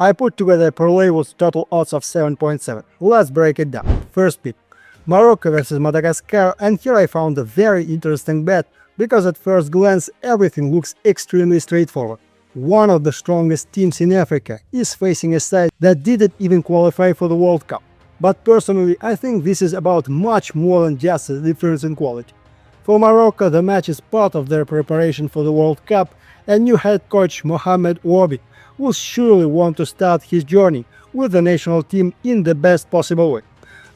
I put together a parlay with total odds of 7.7. Let's break it down. First pick, Morocco versus Madagascar, and here I found a very interesting bet because at first glance everything looks extremely straightforward. One of the strongest teams in Africa is facing a side that didn't even qualify for the World Cup. But personally, I think this is about much more than just a difference in quality. For Morocco, the match is part of their preparation for the World Cup, and new head coach Mohamed Ouabi will surely want to start his journey with the national team in the best possible way.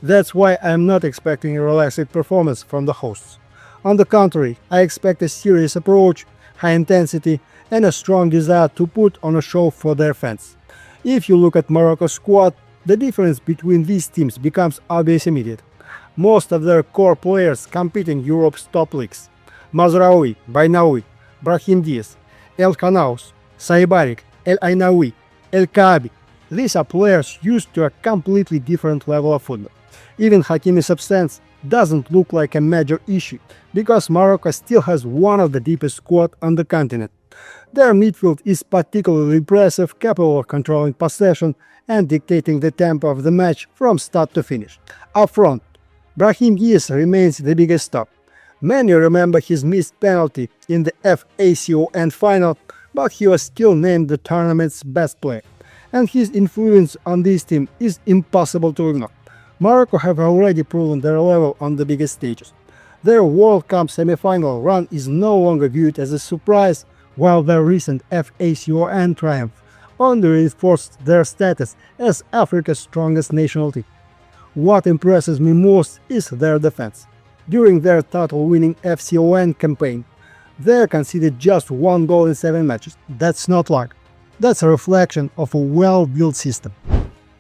That's why I'm not expecting a relaxed performance from the hosts. On the contrary, I expect a serious approach, high intensity, and a strong desire to put on a show for their fans. If you look at Morocco's squad, the difference between these teams becomes obvious immediate. Most of their core players compete in Europe's top leagues. Mazraoui, Bainaoui, Brahim Diaz, El Kanaous, Saibarik, El Ainaoui, El Kaabi. These are players used to a completely different level of football. Even Hakimi's absence doesn't look like a major issue because Morocco still has one of the deepest squad on the continent. Their midfield is particularly impressive, capable of controlling possession and dictating the tempo of the match from start to finish. Up front, Brahim Diaz remains the biggest star. Many remember his missed penalty in the FACON final, but he was still named the tournament's best player, and his influence on this team is impossible to ignore. Morocco have already proven their level on the biggest stages. Their World Cup semi-final run is no longer viewed as a surprise, while their recent FACON triumph only reinforced their status as Africa's strongest national team. What impresses me most is their defense. During their title-winning FCON campaign, they conceded just 1 goal in 7 matches. That's not luck. That's a reflection of a well-built system.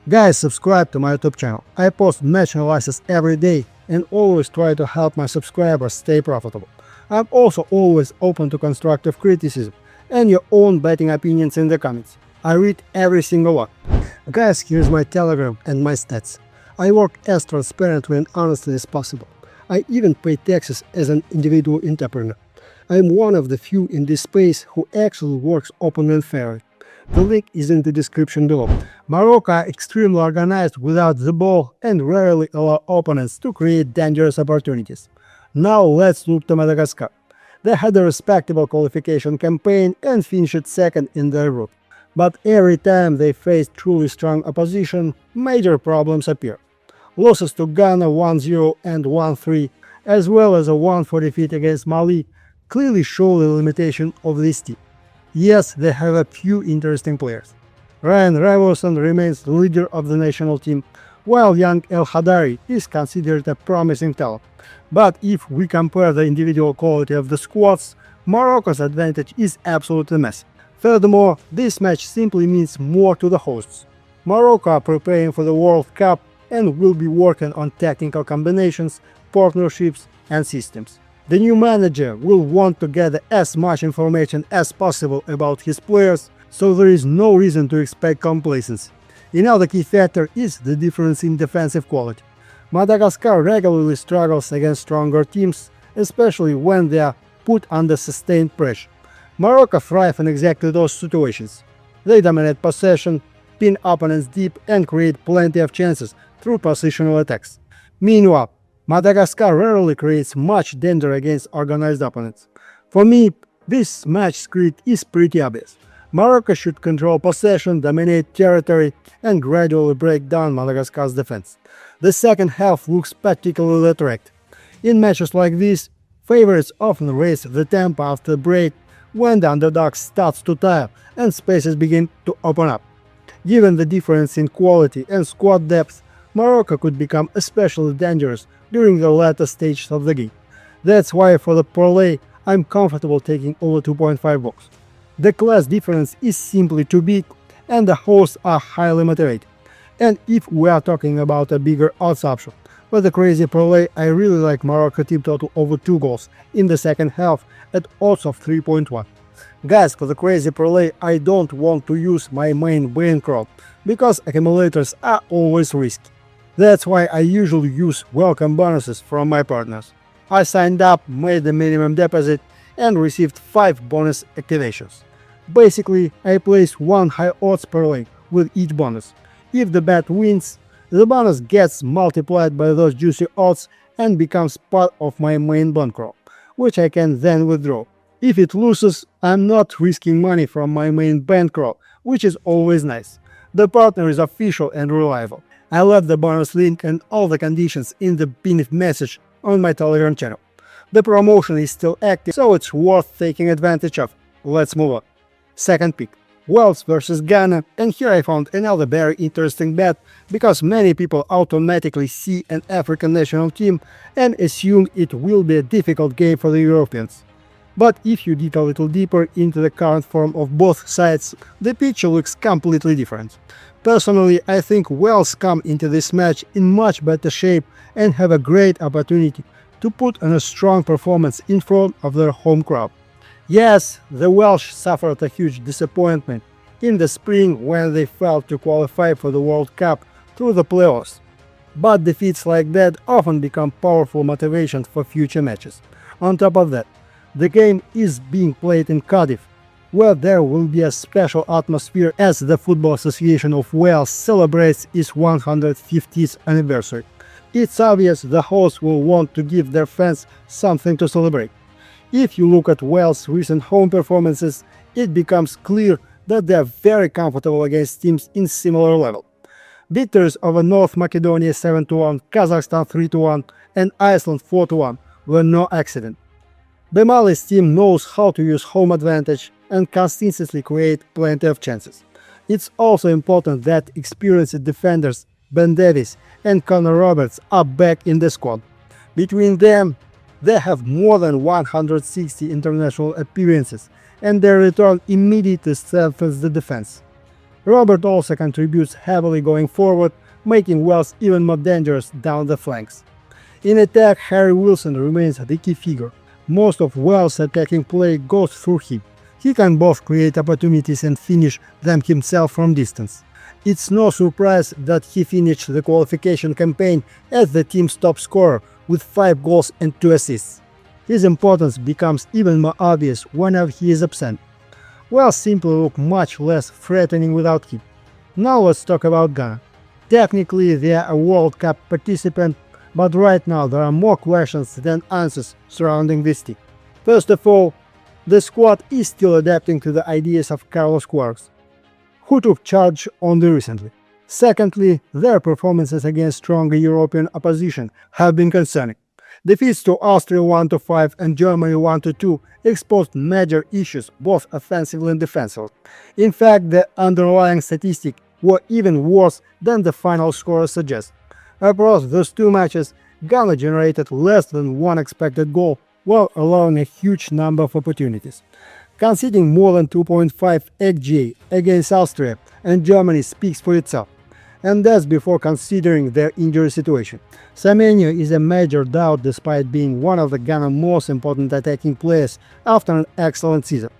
Guys, subscribe to my YouTube channel. I post match analysis every day and always try to help my subscribers stay profitable. I'm also always open to constructive criticism and your own betting opinions in the comments. I read every single one. Guys, here's my Telegram and my stats. I work as transparently and honestly as possible. I even pay taxes as an individual entrepreneur. I'm one of the few in this space who actually works openly and fairly. The link is in the description below. Morocco are extremely organized without the ball and rarely allow opponents to create dangerous opportunities. Now let's look to Madagascar. They had a respectable qualification campaign and finished second in their group. But every time they faced truly strong opposition, major problems appear. Losses to Ghana 1-0 and 1-3, as well as a 1-4 defeat against Mali, clearly show the limitation of this team. Yes, they have a few interesting players. Ryan Riverson remains the leader of the national team, while young El Hadari is considered a promising talent. But if we compare the individual quality of the squads, Morocco's advantage is absolutely massive. Furthermore, this match simply means more to the hosts. Morocco are preparing for the World Cup and will be working on technical combinations, partnerships, and systems. The new manager will want to gather as much information as possible about his players, so there is no reason to expect complacency. Another key factor is the difference in defensive quality. Madagascar regularly struggles against stronger teams, especially when they are put under sustained pressure. Morocco thrive in exactly those situations. They dominate possession, pin opponents deep, and create plenty of chances through positional attacks. Meanwhile, Madagascar rarely creates much danger against organized opponents. For me, this match script is pretty obvious. Morocco should control possession, dominate territory, and gradually break down Madagascar's defense. The second half looks particularly attractive. In matches like this, favorites often raise the tempo after the break when the underdog starts to tire and spaces begin to open up. Given the difference in quality and squad depth, Morocco could become especially dangerous during the latter stages of the game. That's why for the parlay, I'm comfortable taking over 2.5 goals. The class difference is simply too big and the hosts are highly motivated. And if we are talking about a bigger odds option, for the crazy parlay, I really like Morocco team total over 2 goals in the second half at odds of 3.1. Guys, for the crazy parlay, I don't want to use my main bankroll because accumulators are always risky. That's why I usually use welcome bonuses from my partners. I signed up, made the minimum deposit, and received 5 bonus activations. Basically, I placed one high odds parlay with each bonus. If the bet wins, the bonus gets multiplied by those juicy odds and becomes part of my main bankroll, which I can then withdraw. If it loses, I'm not risking money from my main bankroll, which is always nice. The partner is official and reliable. I left the bonus link and all the conditions in the pinned message on my Telegram channel. The promotion is still active, so it's worth taking advantage of. Let's move on. Second pick, Wales versus Ghana, and here I found another very interesting bet because many people automatically see an African national team and assume it will be a difficult game for the Europeans. But if you dig a little deeper into the current form of both sides, the picture looks completely different. Personally, I think Wales come into this match in much better shape and have a great opportunity to put on a strong performance in front of their home crowd. Yes, the Welsh suffered a huge disappointment in the spring when they failed to qualify for the World Cup through the playoffs. But defeats like that often become powerful motivation for future matches. On top of that, the game is being played in Cardiff, where there will be a special atmosphere as the Football Association of Wales celebrates its 150th anniversary. It's obvious the hosts will want to give their fans something to celebrate. If you look at Wales' recent home performances, it becomes clear that they are very comfortable against teams in similar level. Victories over North Macedonia 7-1, Kazakhstan 3-1, and Iceland 4-1 were no accident. Bemali's team knows how to use home advantage and consistently create plenty of chances. It's also important that experienced defenders Ben Davies and Connor Roberts are back in the squad. Between them, they have more than 160 international appearances, and their return immediately strengthens the defense. Robert also contributes heavily going forward, making Wales even more dangerous down the flanks. In attack, Harry Wilson remains the key figure. Most of Wales' attacking play goes through him. He can both create opportunities and finish them himself from distance. It's no surprise that he finished the qualification campaign as the team's top scorer with 5 goals and 2 assists. His importance becomes even more obvious whenever he is absent. Wales simply look much less threatening without him. Now let's talk about Ghana. Technically they are a World Cup participant, but right now there are more questions than answers surrounding this team. First of all, the squad is still adapting to the ideas of Carlos Queiroz, who took charge only recently. Secondly, their performances against stronger European opposition have been concerning. Defeats to Austria 1-5 and Germany 1-2 exposed major issues both offensively and defensively. In fact, the underlying statistics were even worse than the final score suggests. Across those two matches, Ghana generated less than one expected goal, while allowing a huge number of opportunities. Conceding more than 2.5 xG against Austria and Germany speaks for itself. And that's before considering their injury situation. Semenyo is a major doubt despite being one of the Ghana's most important attacking players after an excellent season.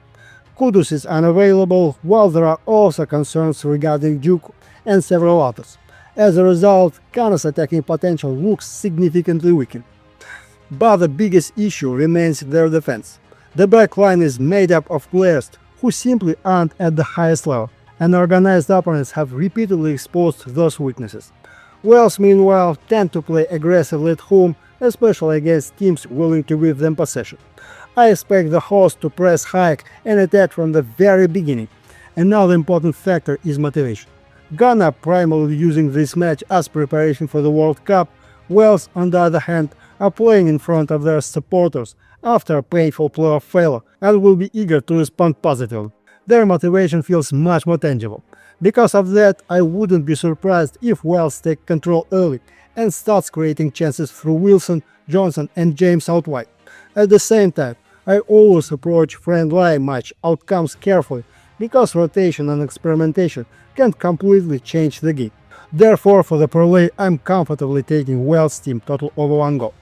Kudus is unavailable, while there are also concerns regarding Juku and several others. As a result, Ghana's attacking potential looks significantly weakened. But the biggest issue remains their defense. The back line is made up of players who simply aren't at the highest level, and organized opponents have repeatedly exposed those weaknesses. Wales, meanwhile, tend to play aggressively at home, especially against teams willing to give them possession. I expect the host to press high and attack from the very beginning. Another important factor is motivation. Ghana primarily using this match as preparation for the World Cup. Wales, on the other hand, are playing in front of their supporters after a painful playoff failure and will be eager to respond positively. Their motivation feels much more tangible. Because of that, I wouldn't be surprised if Wales take control early and starts creating chances through Wilson, Johnson and James out wide. At the same time, I always approach friendly match outcomes carefully because rotation and experimentation can completely change the game. Therefore, for the parlay, I'm comfortably taking Wales team total over 1 goal.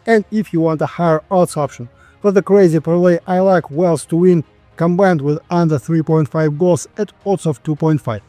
And if you want a higher odds option, for the crazy parlay, I like Wales to win combined with under 3.5 goals at odds of 2.5.